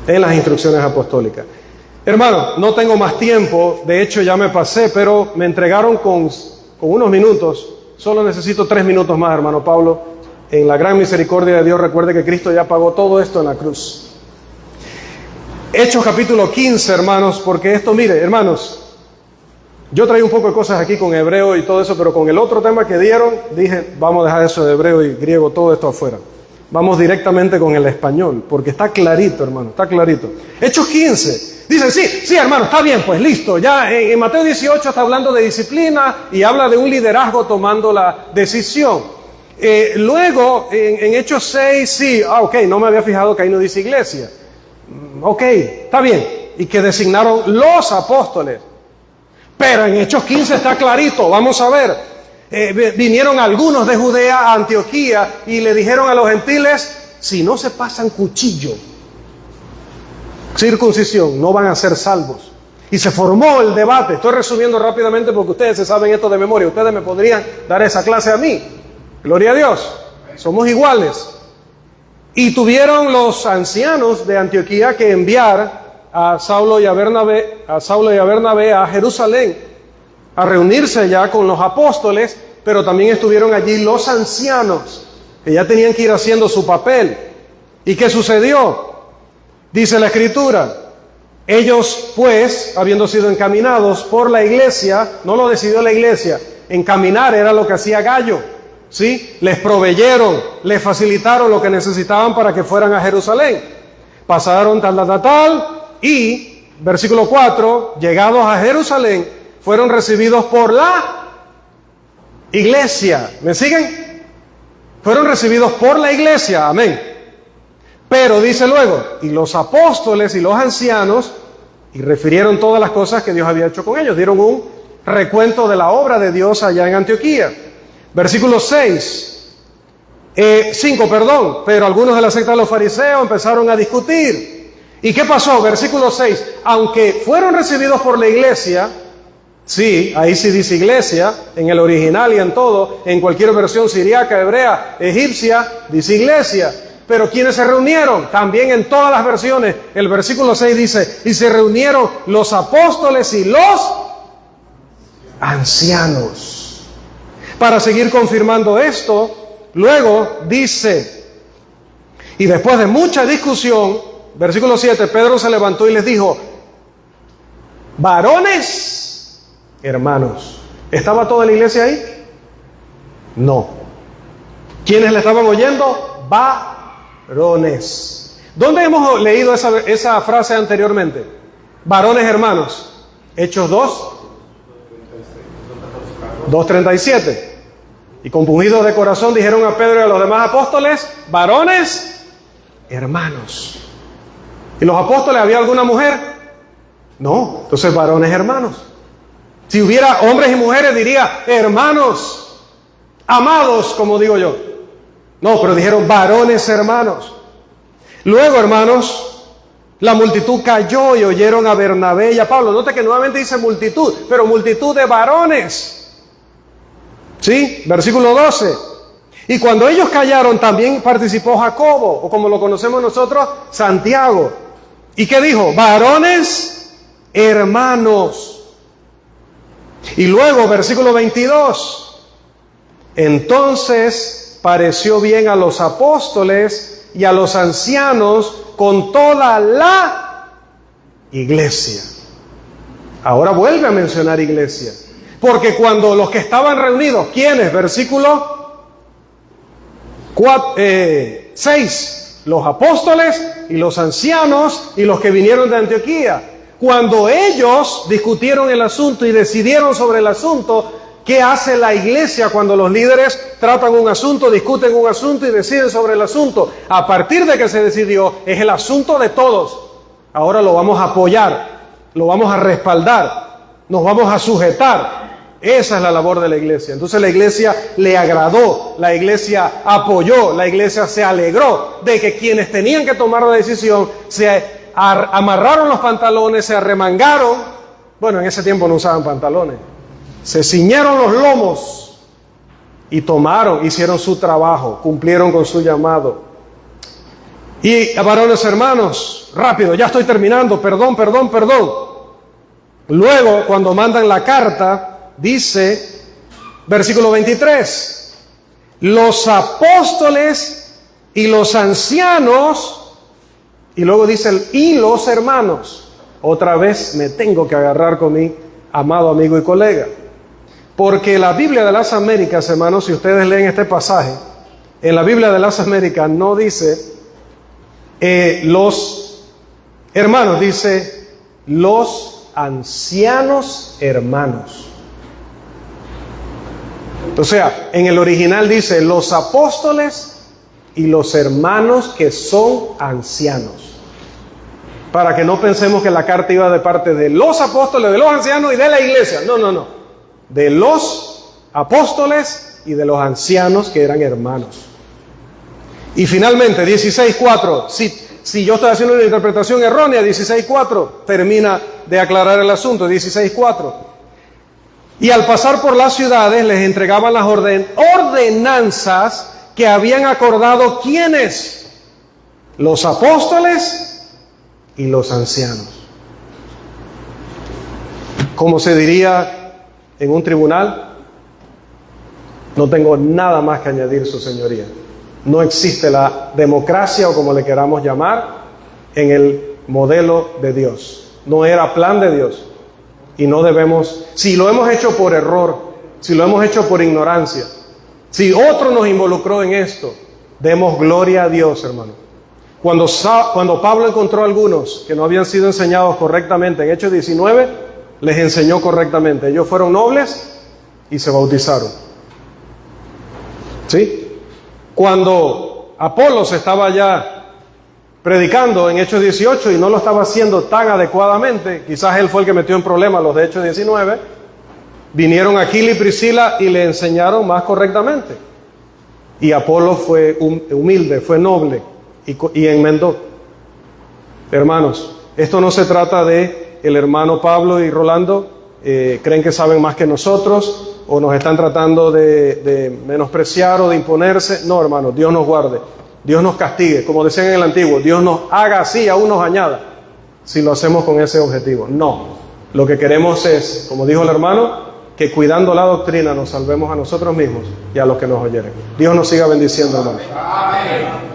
En las instrucciones apostólicas. Hermano, no tengo más tiempo, de hecho ya me pasé, pero me entregaron con unos minutos. Solo necesito 3 minutos más, hermano Pablo. En la gran misericordia de Dios, recuerde que Cristo ya pagó todo esto en la cruz. Hechos capítulo 15, hermanos, porque esto, mire, hermanos, yo traí un poco de cosas aquí con hebreo y todo eso, pero con el otro tema que dieron, dije, vamos a dejar eso de hebreo y griego, todo esto afuera. Vamos directamente con el español, porque está clarito, hermano, está clarito. Hechos 15, dice, sí, hermano, está bien, pues listo. Ya en Mateo 18 está hablando de disciplina y habla de un liderazgo tomando la decisión. Luego, en Hechos 6, sí, ok, no me había fijado que ahí no dice iglesia. Ok, está bien. Y que designaron los apóstoles. Pero en Hechos 15 está clarito, vamos a ver. Vinieron algunos de Judea a Antioquía y le dijeron a los gentiles, si no se pasan cuchillo, circuncisión, no van a ser salvos. Y se formó el debate. Estoy resumiendo rápidamente porque ustedes se saben esto de memoria. Ustedes me podrían dar esa clase a mí. Gloria a Dios, somos iguales. Y tuvieron los ancianos de Antioquía que enviar a Saulo y a Bernabé a Jerusalén a reunirse ya con los apóstoles, pero también estuvieron allí los ancianos que ya tenían que ir haciendo su papel. ¿Y qué sucedió? Dice la Escritura, ellos pues, habiendo sido encaminados por la iglesia, no lo decidió la iglesia, encaminar era lo que hacía Gallo. ¿sí? Les proveyeron, les facilitaron lo que necesitaban para que fueran a Jerusalén. Pasaron tal, y, versículo 4, llegados a Jerusalén, fueron recibidos por la iglesia. ¿Me siguen? Fueron recibidos por la iglesia, amén. Pero dice luego, y los apóstoles y los ancianos, y refirieron todas las cosas que Dios había hecho con ellos, dieron un recuento de la obra de Dios allá en Antioquía. Versículo 5, pero algunos de la secta de los fariseos empezaron a discutir. ¿Y qué pasó? Versículo 6, aunque fueron recibidos por la iglesia, sí, ahí sí dice iglesia, en el original y en todo, en cualquier versión siriaca, hebrea, egipcia, dice iglesia. Pero ¿quiénes se reunieron? También en todas las versiones, el versículo 6 dice, y se reunieron los apóstoles y los ancianos. Para seguir confirmando esto, luego dice, y después de mucha discusión, versículo 7, Pedro se levantó y les dijo, varones, hermanos. ¿Estaba toda la iglesia ahí? No. ¿Quiénes le estaban oyendo? Varones. ¿Dónde hemos leído esa frase anteriormente? Varones, hermanos. Hechos 2:37. Y compungidos de corazón dijeron a Pedro y a los demás apóstoles, varones, hermanos. ¿Y los apóstoles había alguna mujer? No. Entonces, varones, hermanos. Si hubiera hombres y mujeres, diría hermanos, amados, como digo yo. No, pero dijeron varones, hermanos. Luego, hermanos, la multitud cayó y oyeron a Bernabé y a Pablo. Note que nuevamente dice multitud, pero multitud de varones. ¿Sí? Versículo 12. Y cuando ellos callaron, también participó Jacobo, o como lo conocemos nosotros, Santiago. ¿Y qué dijo? Varones, hermanos. Y luego, versículo 22. Entonces pareció bien a los apóstoles y a los ancianos con toda la iglesia. Ahora vuelve a mencionar iglesia. Porque cuando los que estaban reunidos, ¿quiénes? Versículo 6. Los apóstoles y los ancianos y los que vinieron de Antioquía. Cuando ellos discutieron el asunto y decidieron sobre el asunto, ¿qué hace la iglesia cuando los líderes tratan un asunto, discuten un asunto y deciden sobre el asunto? A partir de que se decidió, es el asunto de todos. Ahora lo vamos a apoyar, lo vamos a respaldar, nos vamos a sujetar. Esa es la labor de la iglesia. Entonces la iglesia le agradó, la iglesia apoyó, la iglesia se alegró de que quienes tenían que tomar la decisión se amarraron los pantalones, se arremangaron. Bueno, en ese tiempo no usaban pantalones. Se ciñeron los lomos y hicieron su trabajo, cumplieron con su llamado. Y varones hermanos, rápido, ya estoy terminando, perdón. Luego, cuando mandan la carta, dice, versículo 23, los apóstoles y los ancianos, y luego dice, y los hermanos. Otra vez me tengo que agarrar con mi amado amigo y colega. Porque la Biblia de las Américas, hermanos, si ustedes leen este pasaje, en la Biblia de las Américas no dice los hermanos, dice los ancianos hermanos. O sea, en el original dice los apóstoles y los hermanos que son ancianos. Para que no pensemos que la carta iba de parte de los apóstoles, de los ancianos y de la iglesia. No. De los apóstoles y de los ancianos que eran hermanos. Y finalmente, 16:4. Si yo estoy haciendo una interpretación errónea, 16:4 termina de aclarar el asunto. 16:4. Y al pasar por las ciudades les entregaban las ordenanzas que habían acordado ¿quiénes? Los apóstoles y los ancianos. Como se diría en un tribunal, no tengo nada más que añadir, su señoría. No existe la democracia, o como le queramos llamar, en el modelo de Dios. No era plan de Dios. Y no debemos, si lo hemos hecho por error, si lo hemos hecho por ignorancia, Si otro nos involucró en esto, demos gloria a Dios, hermano. Cuando Pablo encontró a algunos que no habían sido enseñados correctamente, en Hechos 19, les enseñó correctamente. Ellos fueron nobles y se bautizaron. ¿Sí? Cuando Apolos estaba ya predicando en Hechos 18 y no lo estaba haciendo tan adecuadamente, quizás él fue el que metió en problemas los de Hechos 19, vinieron Aquila y Priscila y le enseñaron más correctamente. Y Apolos fue humilde, fue noble y enmendó. Hermanos, esto no se trata de el hermano Pablo y Rolando, creen que saben más que nosotros o nos están tratando de menospreciar o de imponerse. No, hermanos, Dios nos guarde, Dios nos castigue, como decían en el antiguo, Dios nos haga así, aún nos añada, si lo hacemos con ese objetivo. No, lo que queremos es, como dijo el hermano, que cuidando la doctrina nos salvemos a nosotros mismos y a los que nos oyeren. Dios nos siga bendiciendo, hermanos. Amén.